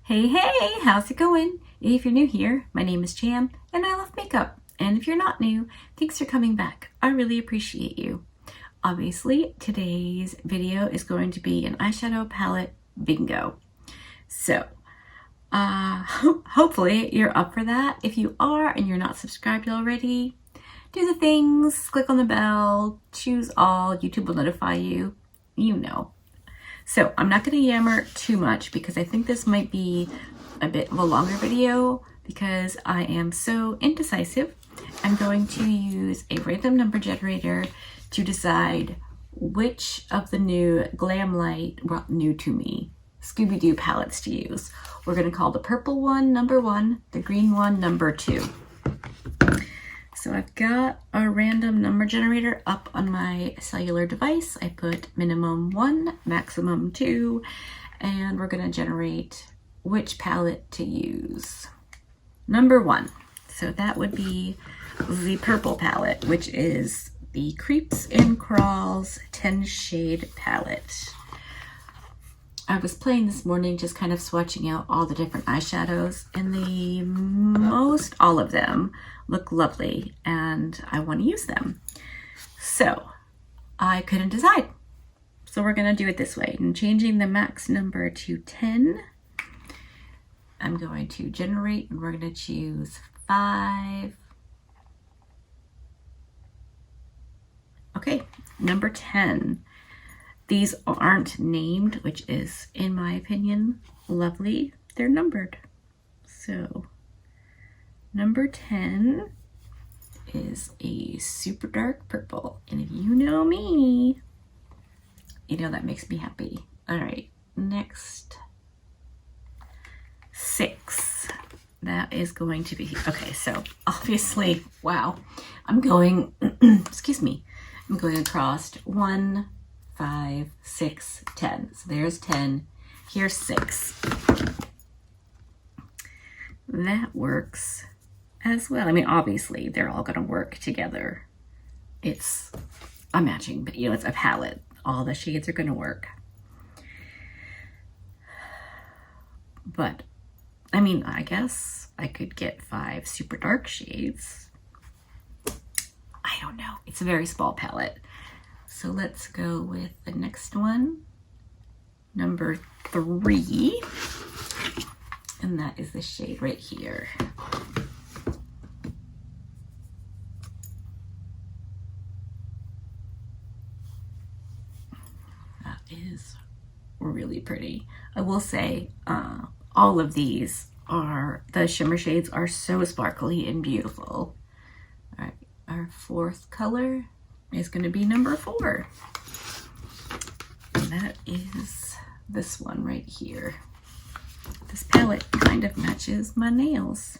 Hey, how's it going? If you're new here, my name is Jan and I love makeup. And if you're not new, thanks for coming back. I really appreciate you. Obviously, today's video is going to be an eyeshadow palette bingo. So, hopefully you're up for that. If you are and you're not subscribed already, do the things, click on the bell, choose all, YouTube will notify you, you know. So I'm not going to yammer too much because I think this might be a bit of a longer video because I am so indecisive. I'm going to use a random number generator to decide which of the new Glamlite, well, new to me, Scooby Doo palettes to use. We're going to call the purple one number 1, the green one number 2. So I've got a random number generator up on my cellular device. I put minimum 1, maximum 2, and we're going to generate which palette to use. Number 1. So that would be the purple palette, which is the Creeps and Crawls 10 shade palette. I was playing this morning, just kind of swatching out all the different eyeshadows, and all of them look lovely and I want to use them. So I couldn't decide. So we're going to do it this way. I'm changing the max number to 10. I'm going to generate and we're going to choose 5. Okay, number 10. These aren't named, which is, in my opinion, lovely. They're numbered. So, number 10 is a super dark purple. And if you know me, you know that makes me happy. All right, next 6. That is going to be, okay, so obviously, wow, I'm going, excuse me, I'm going across 1, 5, 6, 10. So there's 10. Here's 6. That works as well. I mean, obviously, they're all going to work together. It's a matching, but it's a palette. All the shades are going to work. But, I mean, I guess I could get 5 super dark shades. I don't know. It's a very small palette. So let's go with the next one, number 3, and that is the shade right here. That is really pretty. I will say all of these the shimmer shades are so sparkly and beautiful. All right, our 4th color is going to be number 4. And that is this one right here. This palette kind of matches my nails.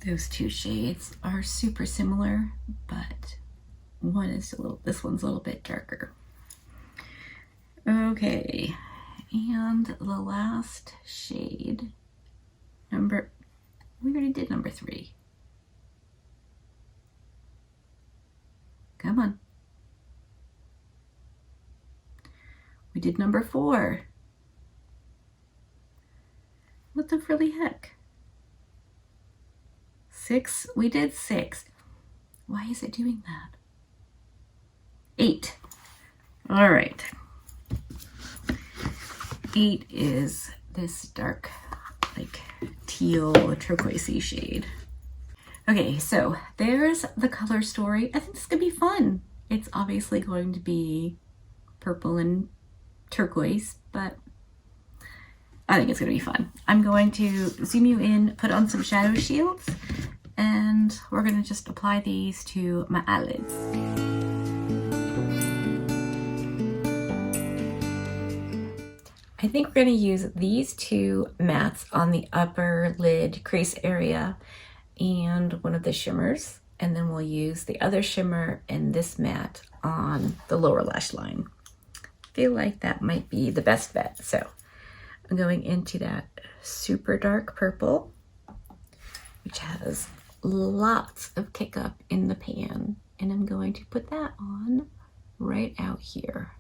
Those 2 shades are super similar, but this one's a little bit darker. Okay, and the last shade, we already did number 3. Come on. We did number 4. What the frilly heck? 6? We did 6. Why is it doing that? 8. All right. 8 is this dark, like teal turquoisey shade. Okay, so there's the color story. I think this could be fun. It's obviously going to be purple and turquoise, but I think it's going to be fun. I'm going to zoom you in, put on some shadow shields, and we're going to just apply these to my eyelids. I think we're going to use these 2 mattes on the upper lid crease area and one of the shimmers, and then we'll use the other shimmer and this matte on the lower lash line. I feel like that might be the best bet. So I'm going into that super dark purple, which has lots of kick up in the pan, and I'm going to put that on right out here.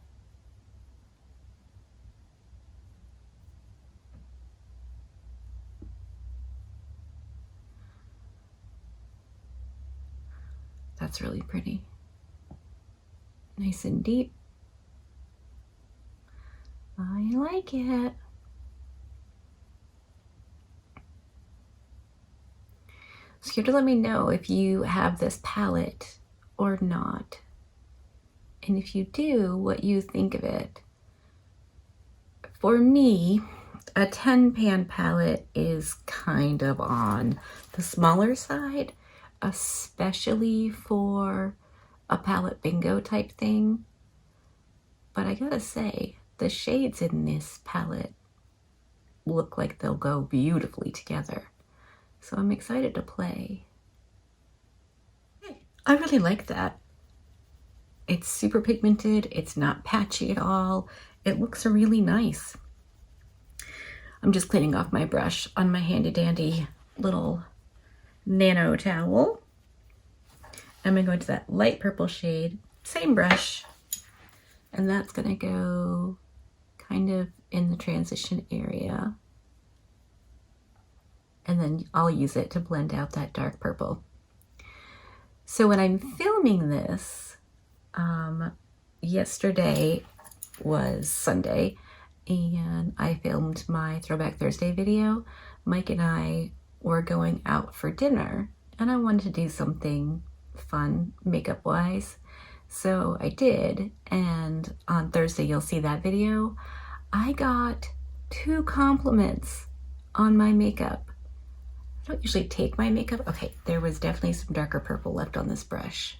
that's really pretty. Nice and deep. I like it. So you have to let me know if you have this palette or not. And if you do, what you think of it. For me, a 10 pan palette is kind of on the smaller side, especially for a palette bingo type thing. But I gotta say, the shades in this palette look like they'll go beautifully together. So I'm excited to play. I really like that. It's super pigmented, it's not patchy at all. It looks really nice. I'm just cleaning off my brush on my handy dandy little nano towel. I'm gonna go into that light purple shade, same brush, and that's gonna go kind of in the transition area. And then I'll use it to blend out that dark purple. So when I'm filming this, yesterday was Sunday, and I filmed my Throwback Thursday video. Mike and I were going out for dinner, and I wanted to do something fun makeup wise. So I did, and on Thursday you'll see that video. I got 2 compliments on my makeup. I don't usually take my makeup. Okay, there was definitely some darker purple left on this brush.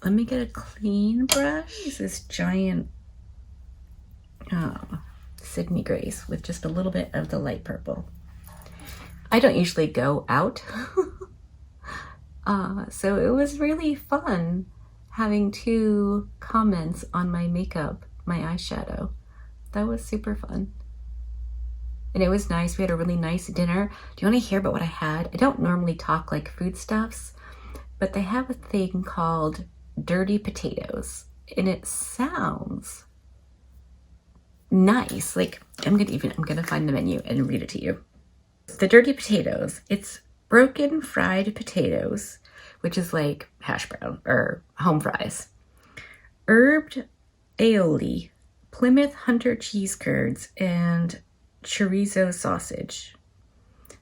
Let me get a clean brush. Use this giant Sydney Grace with just a little bit of the light purple. I don't usually go out, so it was really fun having 2 comments on my makeup, my eyeshadow. That was super fun. And it was nice. We had a really nice dinner. Do you want to hear about what I had? I don't normally talk like foodstuffs, but they have a thing called dirty potatoes, and it sounds nice. Like, I'm gonna find the menu and read it to you. The dirty potatoes, it's broken fried potatoes, which is like hash brown or home fries, herbed aioli, Plymouth Hunter cheese curds, and chorizo sausage.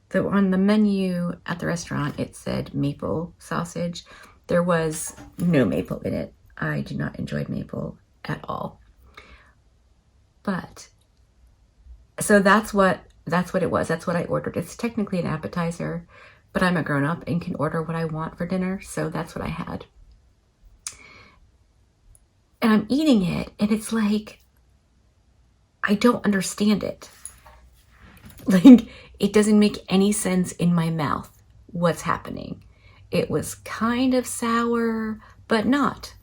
Though on the menu at the restaurant it said maple sausage. There was no maple in it. I do not enjoy maple at all. But so that's what it was. That's what I ordered. It's technically an appetizer, but I'm a grown-up and can order what I want for dinner, so that's what I had. And I'm eating it, and it's like, I don't understand it. Like, it doesn't make any sense in my mouth what's happening. It was kind of sour, but not.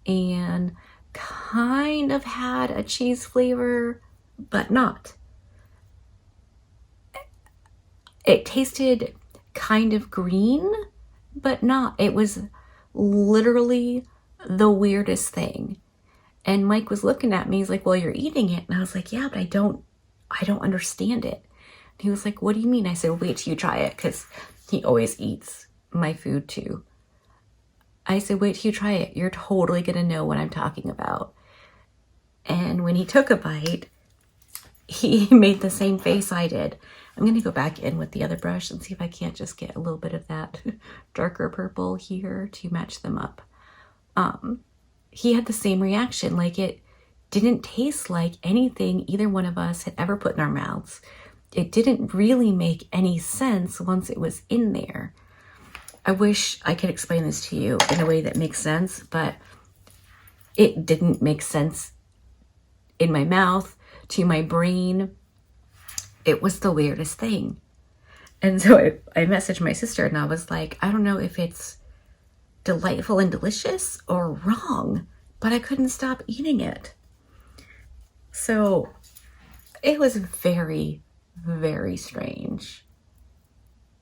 And kind of had a cheese flavor, but not. It tasted kind of green, but not. It was literally the weirdest thing. And Mike was looking at me, he's like, well, you're eating it. And I was like, yeah, but I don't understand it. And he was like, what do you mean? I said, well, wait till you try it, because he always eats my food too. I said, wait till you try it. You're totally gonna know what I'm talking about. And when he took a bite, he made the same face I did. I'm gonna go back in with the other brush and see if I can't just get a little bit of that darker purple here to match them up. He had the same reaction. Like, it didn't taste like anything either one of us had ever put in our mouths. It didn't really make any sense once it was in there. I wish I could explain this to you in a way that makes sense, but it didn't make sense in my mouth, to my brain. It was the weirdest thing. And so I messaged my sister and I was like, I don't know if it's delightful and delicious or wrong, but I couldn't stop eating it. So it was very, very strange.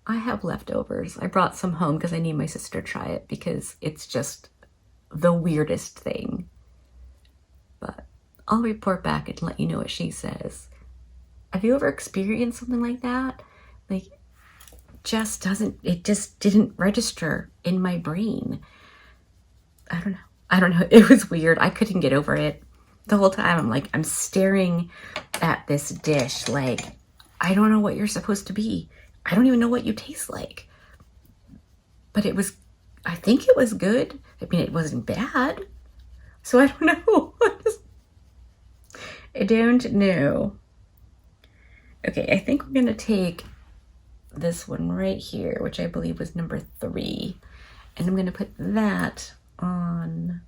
I have leftovers. I brought some home because I need my sister to try it because it's just the weirdest thing. But I'll report back and let you know what she says. Have you ever experienced something like that? Like, just didn't register in my brain. I don't know. It was weird. I couldn't get over it. The whole time I'm like, I'm staring at this dish like, I don't know what you're supposed to be. I don't even know what you taste like. But I think it was good. I mean, it wasn't bad. So I don't know. I don't know. Okay, I think we're gonna take this one right here, which I believe was number 3. And I'm gonna put that on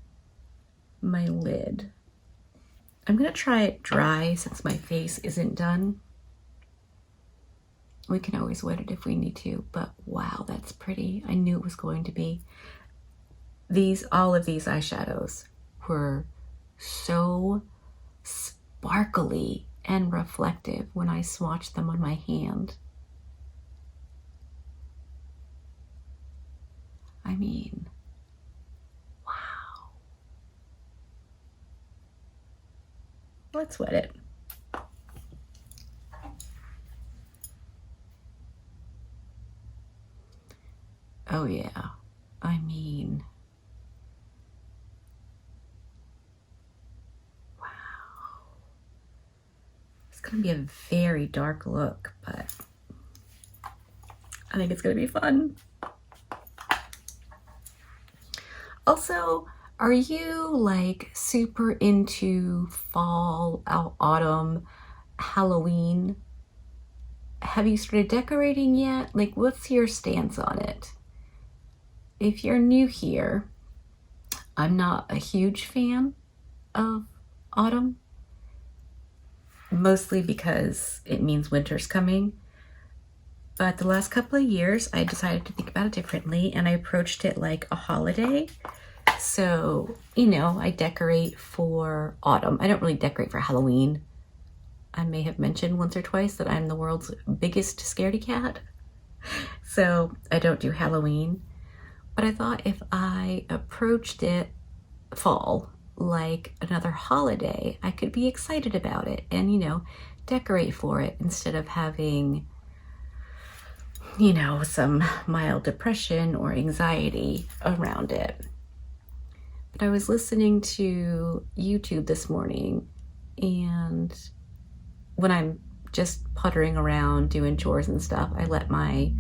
my lid. I'm gonna try it dry since my face isn't done. We can always wet it if we need to, but wow, that's pretty. I knew it was going to be. All of these eyeshadows were so sparkly and reflective when I swatched them on my hand. I mean, wow. Let's wet it. Oh yeah, I mean, wow. It's gonna be a very dark look, but I think it's gonna be fun. Also, are you like super into fall, autumn, Halloween? Have you started decorating yet? Like, what's your stance on it? If you're new here, I'm not a huge fan of autumn, mostly because it means winter's coming. But the last couple of years, I decided to think about it differently, and I approached it like a holiday. So, you know, I decorate for autumn. I don't really decorate for Halloween. I may have mentioned once or twice that I'm the world's biggest scaredy cat. So I don't do Halloween. But I thought if I approached it fall like another holiday, I could be excited about it and, you know, decorate for it instead of having, you know, some mild depression or anxiety around it. But I was listening to YouTube this morning, and when I'm just puttering around doing chores and stuff, I let my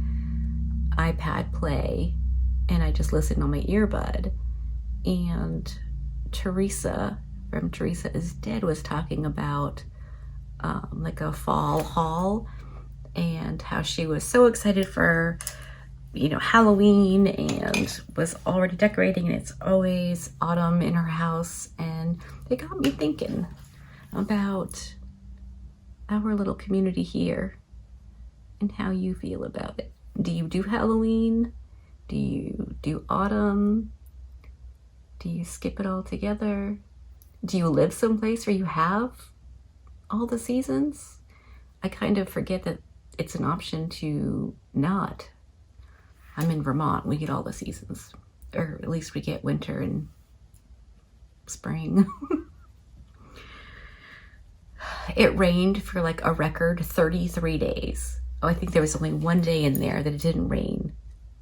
iPad play and I just listen on my earbud. And Teresa from Teresa is Dead was talking about like a fall haul and how she was so excited for, you know, Halloween and was already decorating, and it's always autumn in her house. And it got me thinking about our little community here and how you feel about it. Do you do Halloween? Do you do autumn? Do you skip it all together? Do you live someplace where you have all the seasons? I kind of forget that it's an option to not. I'm in Vermont, we get all the seasons, or at least we get winter and spring. It rained for like a record 33 days. Oh, I think there was only one day in there that it didn't rain.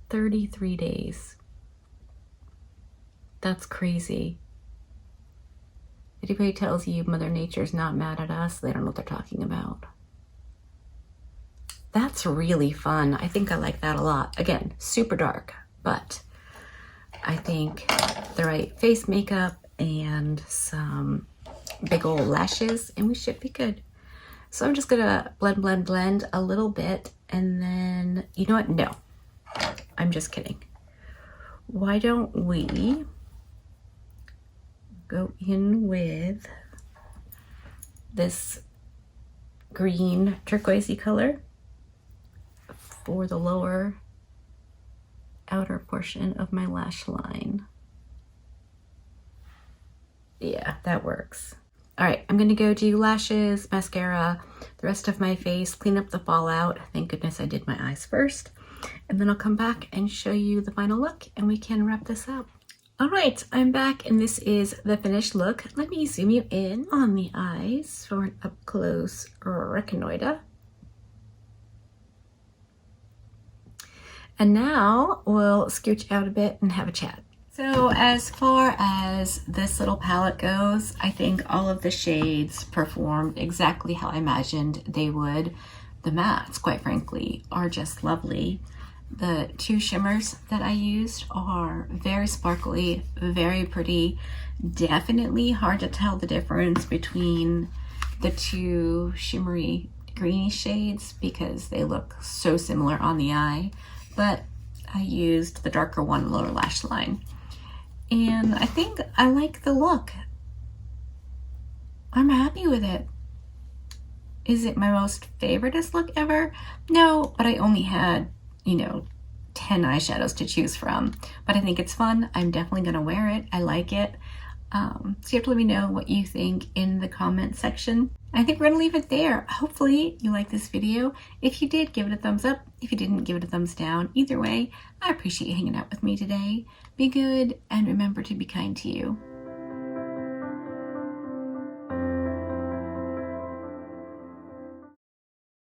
33 days. That's crazy. If anybody tells you Mother Nature's not mad at us, they don't know what they're talking about. That's really fun. I think I like that a lot. Again, super dark, but I think the right face makeup and some big old lashes and we should be good. So I'm just gonna blend a little bit, and then, you know what? No, I'm just kidding. Why don't we go in with this green turquoisey color for the lower outer portion of my lash line. Yeah, that works. All right, I'm gonna go do lashes, mascara, the rest of my face, clean up the fallout. Thank goodness I did my eyes first. And then I'll come back and show you the final look and we can wrap this up. All right, I'm back and this is the finished look. Let me zoom you in on the eyes for an up close reconnoiter. And now we'll scooch out a bit and have a chat. So as far as this little palette goes, I think all of the shades performed exactly how I imagined they would. The mattes, quite frankly, are just lovely. The two shimmers that I used are very sparkly, very pretty. Definitely hard to tell the difference between the two shimmery greeny shades because they look so similar on the eye, but I used the darker one, lower lash line. And I think I like the look. I'm happy with it. Is it my most favoriteest look ever? No, but I only had, 10 eyeshadows to choose from. But I think it's fun. I'm definitely gonna wear it. I like it. So you have to let me know what you think in the comment section. I think we're gonna leave it there. Hopefully you liked this video. If you did, give it a thumbs up. If you didn't, give it a thumbs down. Either way, I appreciate you hanging out with me today. Be good and remember to be kind to you.